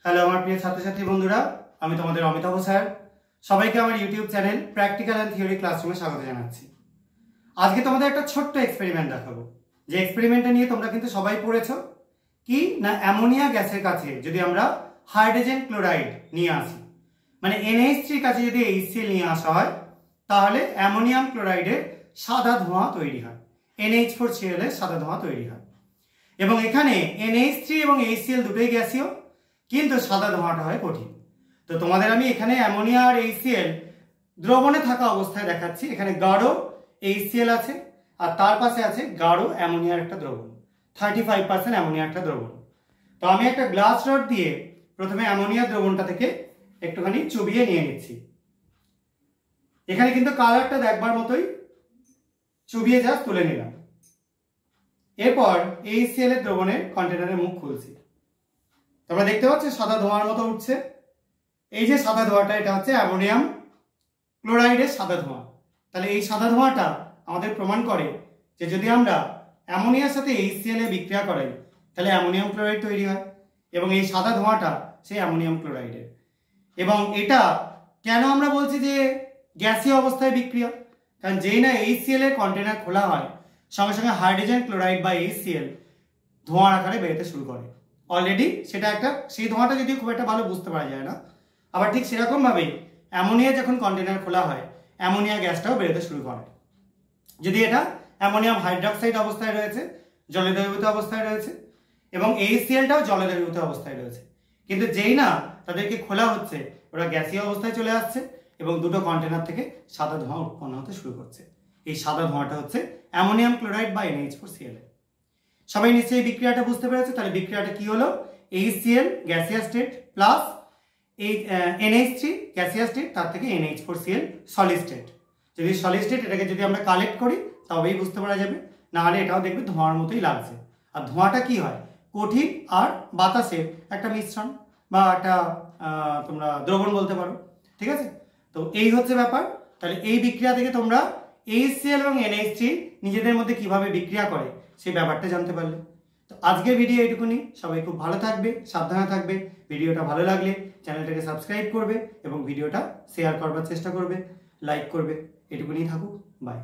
Hello আমার প্রিয় ছাত্রছাত্রী বন্ধুরা, আমি তোমাদের অমিতাভ স্যার। সবাইকে আমার YouTube channel practical and theory ক্লাসরুমে স্বাগত জানাচ্ছি। আজকে তোমাদের একটা ছোট্ট এক্সপেরিমেন্ট দেখাবো, যে এক্সপেরিমেন্টটা নিয়ে তোমরা কিন্তু সবাই পড়েছো। কি না, অ্যামোনিয়া গ্যাসের কাছে যদি আমরা হাইড্রোজেন ক্লোরাইড নিয়ে আসি, মানে NH3 কাছে যদি HCl নিয়ে আসা হয়, তাহলে অ্যামোনিয়াম ক্লোরাইডের সাদা ধোঁয়া তৈরি হয়, NH4Cl এর সাদা ধোঁয়া তৈরি হয়। এবং এখানে NH3 এবং HCl দুটোই গ্যাসীয়, কিন্তু সাদা ধোঁয়াটা হয় কঠিন। তো তোমাদের আমি এখানে অ্যামোনিয়া আর HCl দ্রবণে থাকা অবস্থায় দেখাচ্ছি। এখানে গাঢ় HCl আছে আর তার পাশে আছে গাঢ় অ্যামোনিয়ার একটা দ্রবণ, 35% অ্যামোনিয়া একটা দ্রবণ। তো আমি একটা গ্লাস রড দিয়ে প্রথমে অ্যামোনিয়া দ্রবণটা থেকে একটুখানি চুবিয়ে নিয়ে নিচ্ছি। এখানে কিন্তু কালারটা দেখবার মতোই, চুবিয়ে যা তুলে নিলাম। এরপর HCl এর দ্রবণের কন্টেনারের মুখ খুলছি। তোমরা দেখতে পাচ্ছ সাদা ধোঁয়ার মতো উঠছে। এই যে সাদা ধোঁয়াটা, এটা হচ্ছে অ্যামোনিয়াম ক্লোরাইডের সাদা ধোঁয়া। তাহলে এই সাদা ধোঁয়াটা আমাদের প্রমাণ করে যে যদি আমরা অ্যামোনিয়ার সাথে HCl এ বিক্রিয়া করাই, তাহলে অ্যামোনিয়াম ক্লোরাইড তৈরি হয়, এবং এই সাদা ধোঁয়াটা সেই অ্যামোনিয়াম ক্লোরাইডের। এবং এটা কেন আমরা বলছি যে গ্যাসীয় অবস্থায় বিক্রিয়া, কারণ যেই না HCl এর কন্টেনার খোলা হয়, সঙ্গে সঙ্গে হাইড্রোজেন ক্লোরাইড বা HCl ধোঁয়ার আকারে বেরোতে শুরু করে। অলরেডি সেটা একটা, সেই ধোঁয়াটা যদিও খুব একটা ভালো বুঝতে পারা যায় না। আবার ঠিক সেরকমভাবেই অ্যামোনিয়া যখন কন্টেনার খোলা হয়, অ্যামোনিয়া গ্যাসটাও বেরোতে শুরু করে। যদি এটা অ্যামোনিয়াম হাইড্রক্সাইড অবস্থায় রয়েছে, জলে দ্রবীভূত অবস্থায় রয়েছে, এবং HClটাও জলে দ্রবীভূত অবস্থায় রয়েছে, কিন্তু যেই না তাদেরকে খোলা হচ্ছে, ওরা গ্যাসীয় অবস্থায় চলে আসছে এবং দুটো কন্টেনার থেকে সাদা ধোঁয়া উৎপন্ন হতে শুরু করছে। এই সাদা ধোঁয়াটা হচ্ছে অ্যামোনিয়াম ক্লোরাইড বা NH4Cl। সবাই নিশ্চয়ই বিক্রিয়াটা বুঝতে পেরেছে। তাহলে বিক্রিয়াটা কি হলো? HCl gaseous state plus NH3 gaseous state, তার থেকে NH4Cl সলিড স্টেট। যদি সলিড স্টেট, এটাকে যদি আমরা কালেক্ট করি তবেই বুঝতে পারা যাবে, না হলে এটাও দেখবে ধোঁয়ার মতোই লাগছে। আর ধোঁয়াটা কি হয়? কঠিন আর বাতাসের একটা মিশ্রণ বা একটা তোমরা দ্রবণ বলতে পারো, ঠিক আছে? তো এই হচ্ছে ব্যাপার। তাহলে এই বিক্রিয়া থেকে তোমরা HCl এবং NH3 নিজেদের মধ্যে কিভাবে বিক্রিয়া করে সেই ব্যাপারটা জানতে পারলে। তো আজকের ভিডিও এইটুকুনি। সবাই খুব ভালো থাকবে, সাবধানে থাকবে। ভিডিওটা ভালো লাগলে চ্যানেলটাকে সাবস্ক্রাইব করবে এবং ভিডিওটা শেয়ার করবার চেষ্টা করবে, লাইক করবে। এটুকুনি থাকুক। বাই।